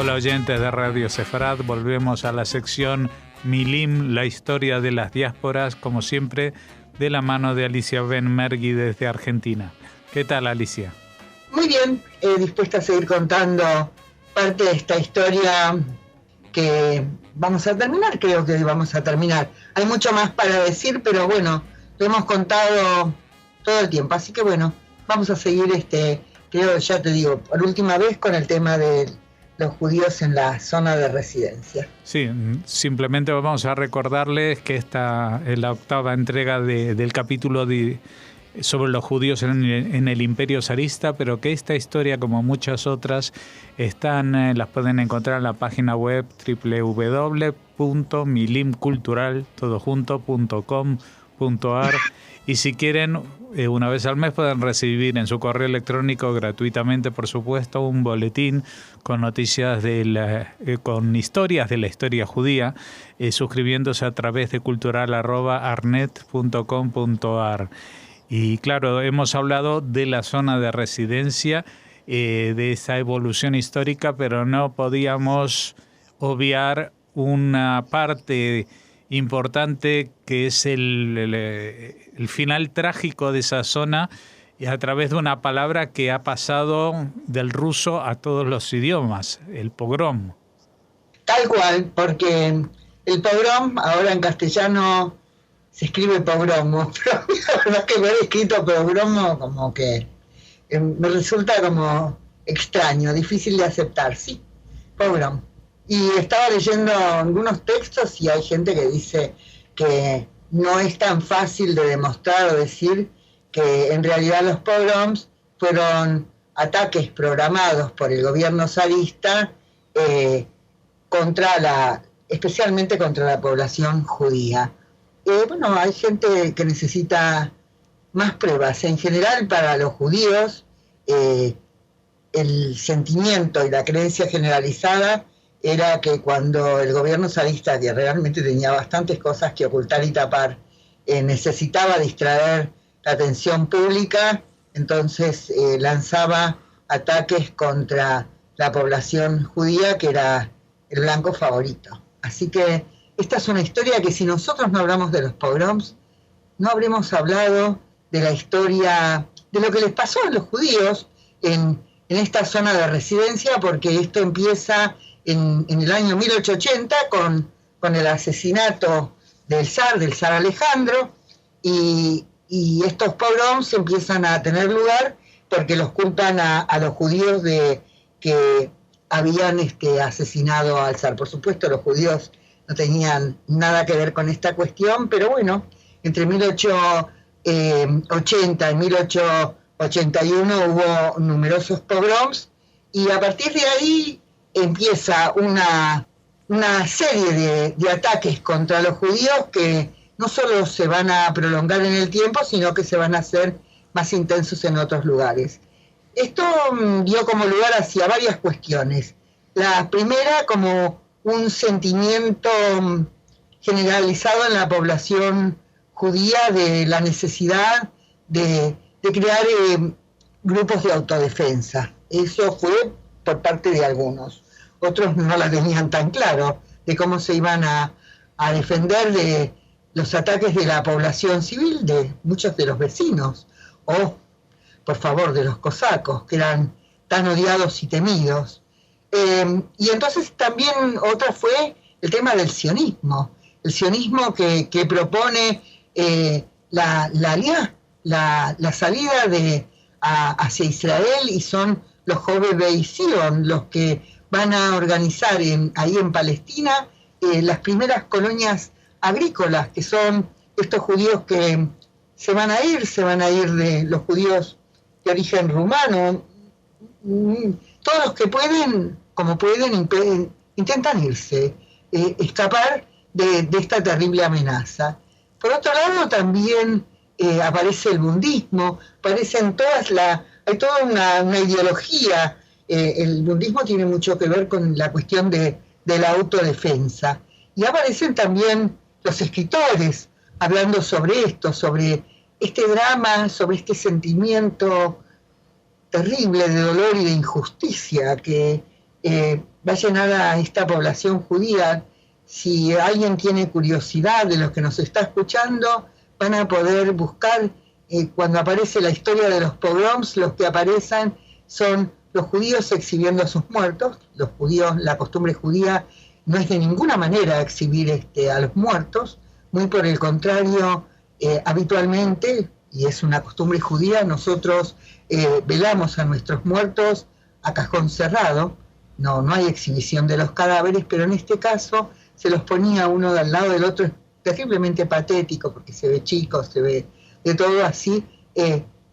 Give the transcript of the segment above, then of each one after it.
Hola oyentes de Radio Sefarad, volvemos a la sección Milim, la historia de las diásporas, como siempre, de la mano de Alicia Benmergui desde Argentina. ¿Qué tal, Alicia? Muy bien, dispuesta a seguir contando parte de esta historia que vamos a terminar, creo que vamos a terminar. Hay mucho más para decir, pero bueno, lo hemos contado todo el tiempo, así que bueno, vamos a seguir, creo, ya te digo, por última vez con el tema de los judíos en la zona de residencia. Sí, simplemente vamos a recordarles que esta es la octava entrega del capítulo sobre los judíos en el Imperio Zarista, pero que esta historia, como muchas otras, las pueden encontrar en la página web www.milimcultural.com.ar, y si quieren, una vez al mes pueden recibir en su correo electrónico gratuitamente, por supuesto, un boletín con noticias con historias de la historia judía, suscribiéndose a través de cultural@arnet.com.ar. Y claro, hemos hablado de la zona de residencia, de esa evolución histórica, pero no podíamos obviar una parte importante que es el final trágico de esa zona, y a través de una palabra que ha pasado del ruso a todos los idiomas, el pogrom. Tal cual, porque el pogrom ahora en castellano se escribe pogromo, pero la verdad que ver escrito pogromo como que me resulta como extraño, difícil de aceptar. Sí, pogrom. Y estaba leyendo algunos textos y hay gente que dice que no es tan fácil de demostrar o decir que en realidad los pogroms fueron ataques programados por el gobierno zarista especialmente contra la población judía. Bueno, hay gente que necesita más pruebas. En general, para los judíos, el sentimiento y la creencia generalizada era que cuando el gobierno zarista, que realmente tenía bastantes cosas que ocultar y tapar, necesitaba distraer la atención pública, entonces lanzaba ataques contra la población judía, que era el blanco favorito. Así que esta es una historia que, si nosotros no hablamos de los pogroms, no habremos hablado de la historia, de lo que les pasó a los judíos en esta zona de residencia, porque esto empieza en el año 1880 con el asesinato del zar Alejandro, y estos pogroms empiezan a tener lugar porque los culpan a los judíos de que habían asesinado al zar. Por supuesto, los judíos no tenían nada que ver con esta cuestión, pero bueno, entre 1880 y 1881 hubo numerosos pogroms, y a partir de ahí empieza una serie de ataques contra los judíos que no solo se van a prolongar en el tiempo, sino que se van a hacer más intensos en otros lugares. Esto dio como lugar hacia varias cuestiones. La primera, como un sentimiento generalizado en la población judía de la necesidad de crear grupos de autodefensa. Eso fue por parte de algunos. Otros no la tenían tan claro de cómo se iban a defender de los ataques de la población civil, de muchos de los vecinos, o, por favor, de los cosacos, que eran tan odiados y temidos. Y entonces también otra fue el tema del sionismo. El sionismo que propone la salida hacia Israel, y son los Jove Bey Sion los que van a organizar ahí en Palestina las primeras colonias agrícolas, que son estos judíos que se van a ir de los judíos de origen rumano. Todos los que pueden, como pueden, intentan irse, escapar de esta terrible amenaza. Por otro lado, también aparece el bundismo, hay toda una ideología. El budismo tiene mucho que ver con la cuestión de la autodefensa. Y aparecen también los escritores hablando sobre esto, sobre este drama, sobre este sentimiento terrible de dolor y de injusticia que va a llenar a esta población judía. Si alguien tiene curiosidad de los que nos está escuchando, van a poder buscar, cuando aparece la historia de los pogroms, los que aparecen son los judíos exhibiendo a sus muertos. Los judíos, la costumbre judía no es de ninguna manera exhibir a los muertos, muy por el contrario, habitualmente, y es una costumbre judía, nosotros velamos a nuestros muertos a cajón cerrado. No hay exhibición de los cadáveres, pero en este caso se los ponía uno al lado del otro. Es terriblemente patético porque se ve chico, se ve de todo así.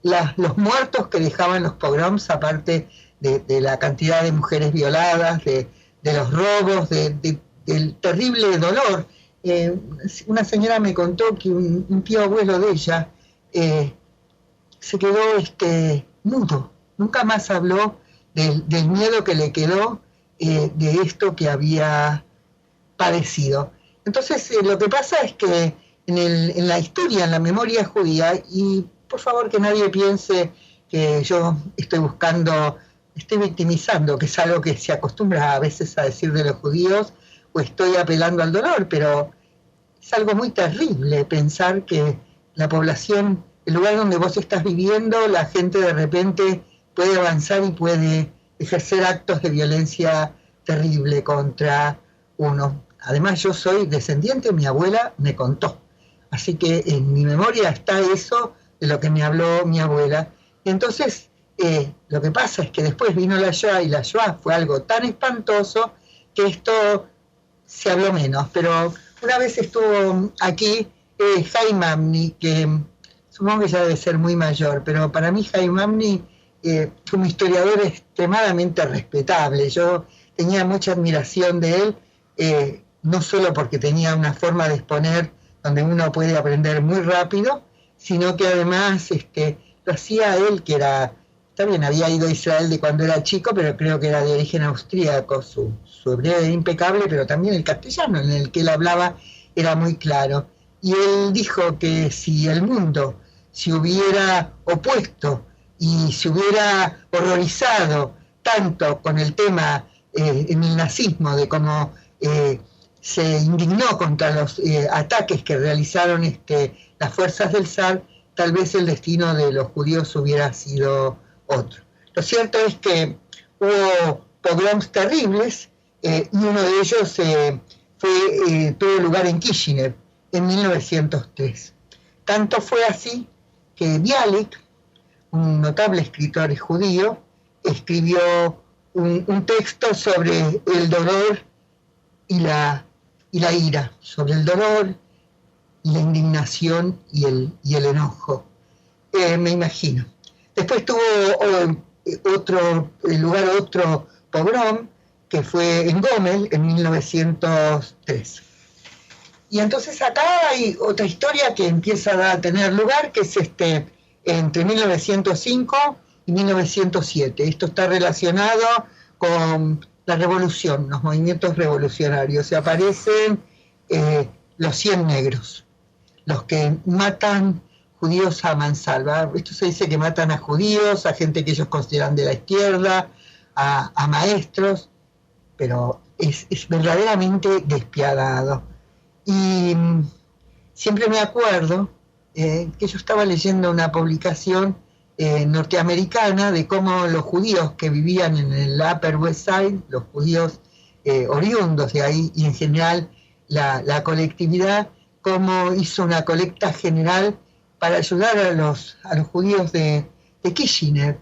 Los muertos que dejaban los pogroms, aparte de la cantidad de mujeres violadas, de los robos, del terrible dolor. Una señora me contó que un tío abuelo de ella se quedó mudo, nunca más habló del miedo que le quedó de esto que había padecido. Entonces lo que pasa es que en la historia, en la memoria judía, y por favor que nadie piense que yo estoy victimizando, que es algo que se acostumbra a veces a decir de los judíos, o estoy apelando al dolor, pero es algo muy terrible pensar que la población, el lugar donde vos estás viviendo, la gente de repente puede avanzar y puede ejercer actos de violencia terrible contra uno. Además, yo soy descendiente, mi abuela me contó. Así que en mi memoria está eso de lo que me habló mi abuela. Y entonces, lo que pasa es que después vino la Shoah, y la Shoah fue algo tan espantoso que esto se habló menos. Pero una vez estuvo aquí Haim Mamni, que supongo que ya debe ser muy mayor, pero para mí Haim Mamni fue un historiador extremadamente respetable. Yo tenía mucha admiración de él, no solo porque tenía una forma de exponer donde uno puede aprender muy rápido, sino que además lo hacía él, que está bien, había ido a Israel de cuando era chico, pero creo que era de origen austríaco, su hebreo era impecable, pero también el castellano en el que él hablaba era muy claro. Y él dijo que si el mundo se hubiera opuesto y se hubiera horrorizado tanto con el tema en el nazismo, de cómo se indignó contra los ataques que realizaron las fuerzas del zar, tal vez el destino de los judíos hubiera sido otro. Lo cierto es que hubo pogroms terribles, y uno de ellos tuvo lugar en Kishinev en 1903. Tanto fue así que Bialik, un notable escritor judío, escribió un texto sobre el dolor y la ira, sobre el dolor y la indignación y el enojo, me imagino. Después tuvo otro pogrom, que fue en Gomel en 1903. Y entonces acá hay otra historia que empieza a tener lugar, que es entre 1905 y 1907. Esto está relacionado con la revolución, los movimientos revolucionarios. Se aparecen los 100 negros, los que matan judíos a mansalva. Esto se dice que matan a judíos, a gente que ellos consideran de la izquierda, a maestros, pero es verdaderamente despiadado. Y siempre me acuerdo que yo estaba leyendo una publicación norteamericana de cómo los judíos que vivían en el Upper West Side, los judíos oriundos de ahí, y en general la colectividad, cómo hizo una colecta general para ayudar a los judíos de Kishinev,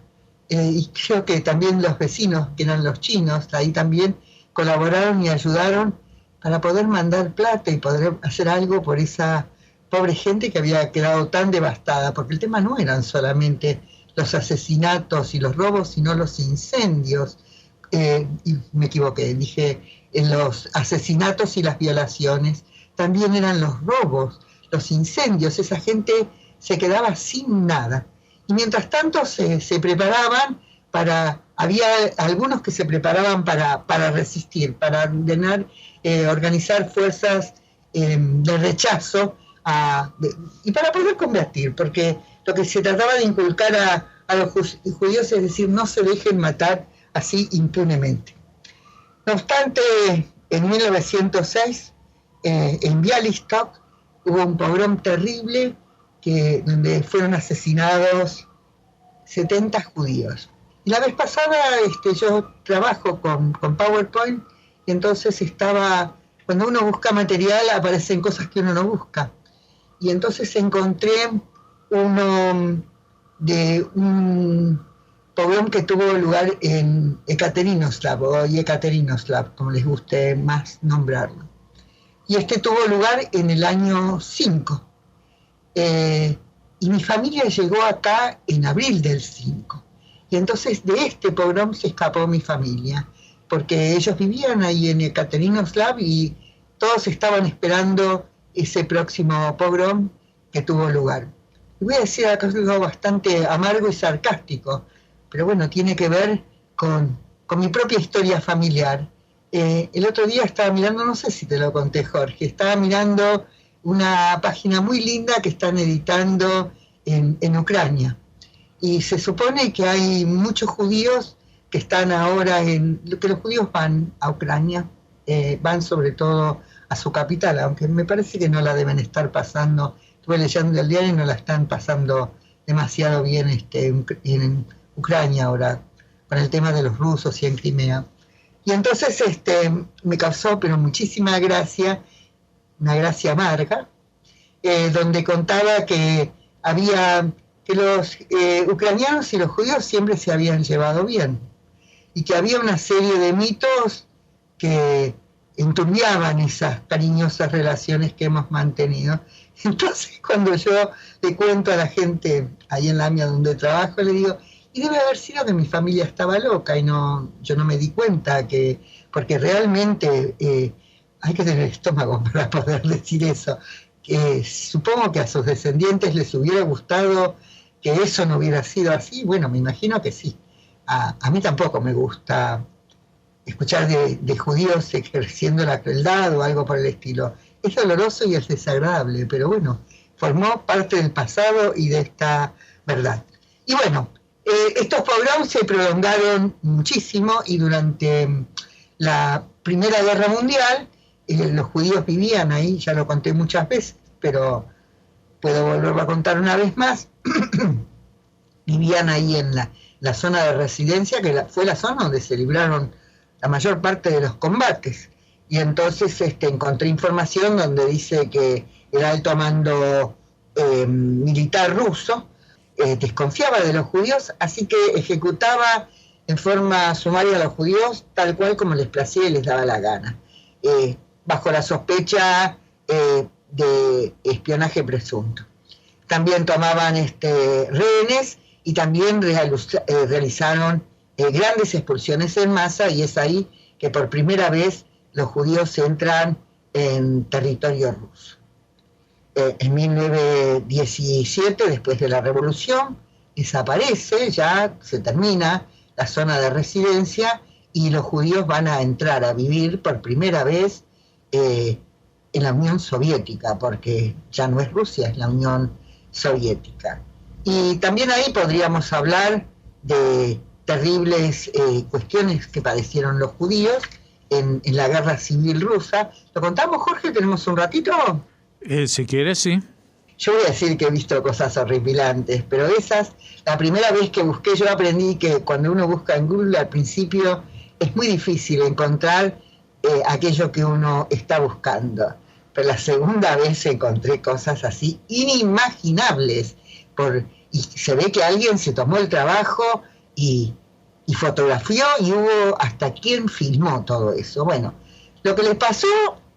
y creo que también los vecinos, que eran los chinos, ahí también colaboraron y ayudaron para poder mandar plata y poder hacer algo por esa pobre gente que había quedado tan devastada, porque el tema no eran solamente los asesinatos y los robos, sino los incendios, y me equivoqué, dije los asesinatos y las violaciones, también eran los robos, los incendios. Esa gente se quedaba sin nada. Y mientras tanto se preparaban había algunos que se preparaban para resistir, para organizar fuerzas de rechazo y para poder combatir, porque lo que se trataba de inculcar a los judíos es decir, no se dejen matar así impunemente. No obstante, en 1906, en Bialystok, hubo un pogrom terrible donde fueron asesinados 70 judíos. Y la vez pasada yo trabajo con PowerPoint, y entonces cuando uno busca material aparecen cosas que uno no busca. Y entonces encontré uno de un pogrom que tuvo lugar en Ekaterinoslav, o Yekaterinoslav, como les guste más nombrarlo. Y tuvo lugar en el año 5. Y mi familia llegó acá en abril del 5. Y entonces de este pogrom se escapó mi familia, porque ellos vivían ahí en Ekaterinoslav y todos estaban esperando ese próximo pogrom que tuvo lugar. Y voy a decir algo bastante amargo y sarcástico, pero bueno, tiene que ver con mi propia historia familiar. El otro día estaba mirando, no sé si te lo conté, Jorge, estaba mirando una página muy linda que están editando en Ucrania. Y se supone que hay muchos judíos que están ahora que los judíos van a Ucrania, van sobre todo a su capital, aunque me parece que no la deben estar pasando. Estuve leyendo el diario y no la están pasando demasiado bien en Ucrania ahora, con el tema de los rusos y en Crimea. Y entonces me causó pero muchísima gracia, una gracia amarga, donde contaba que los ucranianos y los judíos siempre se habían llevado bien, y que había una serie de mitos que enturbiaban esas cariñosas relaciones que hemos mantenido. Entonces, cuando yo le cuento a la gente ahí en la AMIA donde trabajo, le digo, y debe haber sido que mi familia estaba loca y yo no me di cuenta, porque realmente hay que tener estómago para poder decir eso. Que supongo que a sus descendientes les hubiera gustado que eso no hubiera sido así. Bueno, me imagino que sí. A mí tampoco me gusta escuchar de judíos ejerciendo la crueldad o algo por el estilo. Es doloroso y es desagradable, pero bueno, formó parte del pasado y de esta verdad. Y bueno, estos pogroms se prolongaron muchísimo, y durante la Primera Guerra Mundial los judíos vivían ahí, ya lo conté muchas veces, pero puedo volverlo a contar una vez más. Vivían ahí en la zona de residencia, que fue la zona donde se libraron la mayor parte de los combates. Y entonces encontré información donde dice que el alto mando militar ruso desconfiaba de los judíos, así que ejecutaba en forma sumaria a los judíos tal cual como les placía y les daba la gana, bajo la sospecha de espionaje presunto. También tomaban rehenes, y también realizaron grandes expulsiones en masa, y es ahí que por primera vez los judíos entran en territorio ruso. En 1917, después de la revolución, desaparece, ya se termina la zona de residencia, y los judíos van a entrar a vivir por primera vez en la Unión Soviética, porque ya no es Rusia, es la Unión Soviética. Y también ahí podríamos hablar de terribles cuestiones que padecieron los judíos en la guerra civil rusa. ¿Lo contamos, Jorge? ¿Tenemos un ratito? Si quieres, sí. Yo voy a decir que he visto cosas horripilantes, pero la primera vez que busqué, yo aprendí que cuando uno busca en Google al principio es muy difícil encontrar aquello que uno está buscando. Pero la segunda vez encontré cosas así inimaginables, y se ve que alguien se tomó el trabajo y fotografió, y hubo hasta quien filmó todo eso. Bueno, lo que les pasó,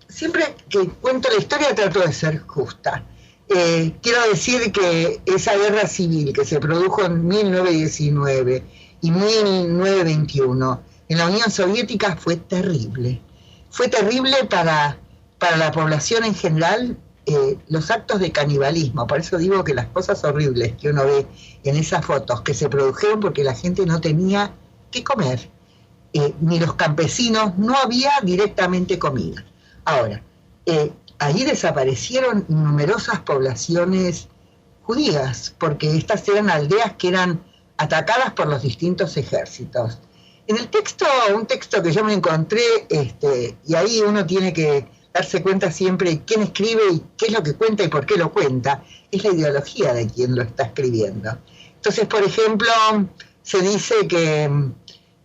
siempre que cuento la historia trato de ser justa. Quiero decir que esa guerra civil que se produjo en 1919 y 1921 en la Unión Soviética fue terrible. Fue terrible para la población en general, los actos de canibalismo. Por eso digo que las cosas horribles que uno ve en esas fotos que se produjeron porque la gente no tenía qué comer, ni los campesinos, no había directamente comida. Ahora, ahí desaparecieron numerosas poblaciones judías, porque estas eran aldeas que eran atacadas por los distintos ejércitos. En el texto, un texto que yo me encontré, y ahí uno tiene que darse cuenta siempre quién escribe y qué es lo que cuenta y por qué lo cuenta, es la ideología de quien lo está escribiendo. Entonces, por ejemplo, se dice que,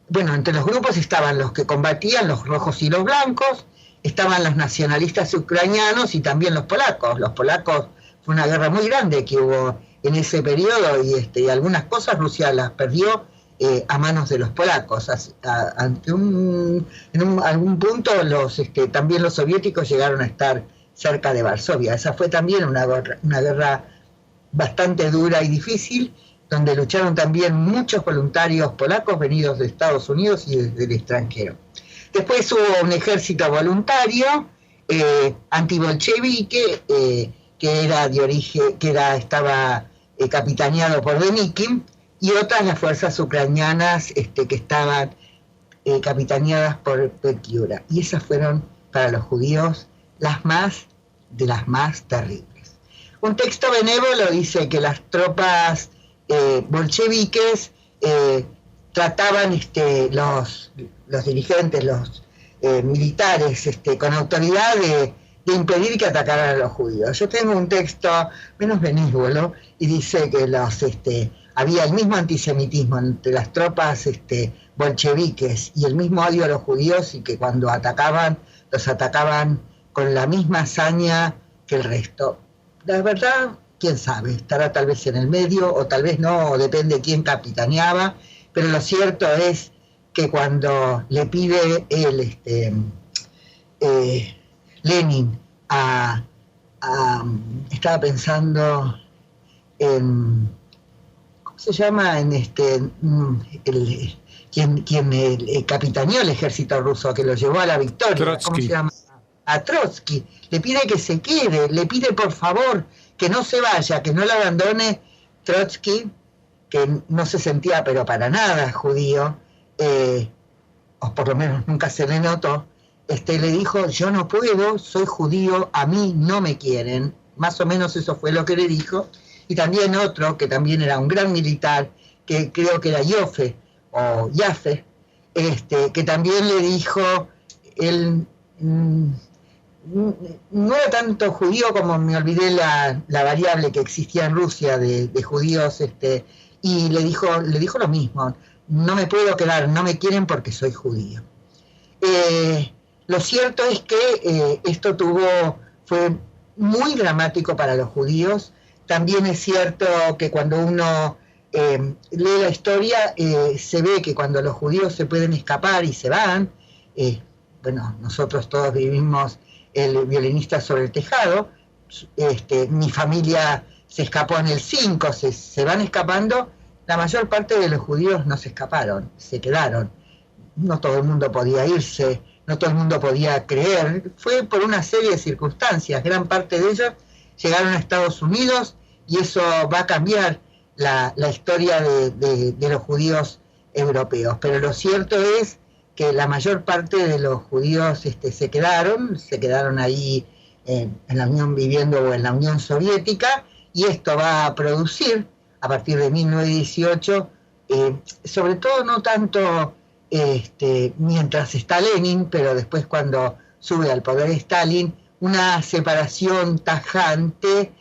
bueno, entre los grupos estaban los que combatían, los rojos y los blancos, estaban los nacionalistas ucranianos y también los polacos. Los polacos, fue una guerra muy grande que hubo en ese periodo y algunas cosas Rusia las perdió a manos de los polacos. Ante algún punto también los soviéticos llegaron a estar cerca de Varsovia. Esa fue también una guerra bastante dura y difícil, donde lucharon también muchos voluntarios polacos venidos de Estados Unidos y desde el extranjero. Después hubo un ejército voluntario antibolchevique estaba capitaneado por Denikin, y otras las fuerzas ucranianas que estaban capitaneadas por Petliura. Y esas fueron para los judíos de las más terribles. Un texto benévolo dice que las tropas bolcheviques trataban los dirigentes, los militares con autoridad de impedir que atacaran a los judíos. Yo tengo un texto menos benévolo y dice que había el mismo antisemitismo entre las tropas bolcheviques y el mismo odio a los judíos, y que cuando los atacaban con la misma hazaña que el resto. La verdad, quién sabe, estará tal vez en el medio o tal vez no, o depende quién capitaneaba, pero lo cierto es que cuando le pide Lenin estaba pensando en, ¿cómo se llama? Quien capitaneó el ejército ruso, que lo llevó a la victoria. Trotsky. ¿Cómo se llama? A Trotsky. Le pide que se quede, le pide por favor que no se vaya, que no lo abandone. Trotsky, que no se sentía pero para nada judío, o por lo menos nunca se le notó, le dijo: yo no puedo, soy judío, a mí no me quieren. Más o menos eso fue lo que le dijo. Y también otro, que también era un gran militar, que creo que era Jaffe, que también le dijo, él no era tanto judío como, me olvidé la variable que existía en Rusia de judíos, y le dijo lo mismo: no me puedo quedar, no me quieren porque soy judío. Lo cierto es que esto fue muy dramático para los judíos. También es cierto que cuando uno lee la historia, se ve que cuando los judíos se pueden escapar y se van, nosotros todos vivimos El violinista sobre el tejado, mi familia se escapó en el 5, se van escapando. La mayor parte de los judíos no se escaparon, se quedaron. No todo el mundo podía irse, no todo el mundo podía creer. Fue por una serie de circunstancias. Gran parte de ellos llegaron a Estados Unidos, y eso va a cambiar la historia de los judíos europeos. Pero lo cierto es que la mayor parte de los judíos se quedaron ahí en la Unión, viviendo o en la Unión Soviética, y esto va a producir, a partir de 1918, sobre todo no tanto mientras está Lenin, pero después cuando sube al poder Stalin, una separación tajante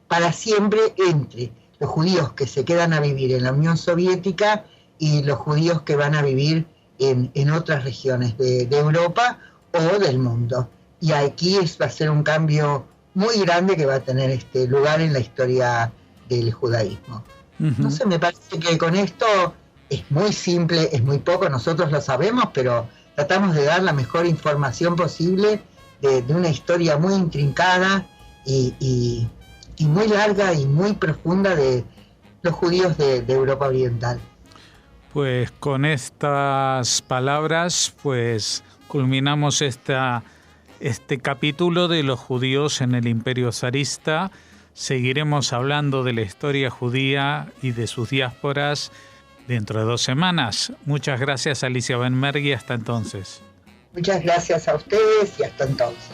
para siempre entre los judíos que se quedan a vivir en la Unión Soviética y los judíos que van a vivir en otras regiones de Europa o del mundo. Y aquí va a ser un cambio muy grande que va a tener lugar en la historia del judaísmo. Uh-huh. No sé, me parece que con esto es muy simple, es muy poco, nosotros lo sabemos, pero tratamos de dar la mejor información posible de una historia muy intrincada y muy larga y muy profunda de los judíos de Europa Oriental. Pues con estas palabras, pues culminamos este capítulo de los judíos en el Imperio zarista. Seguiremos hablando de la historia judía y de sus diásporas dentro de 2 semanas. Muchas gracias, Alicia Ben Mergui. Hasta entonces. Muchas gracias a ustedes y hasta entonces.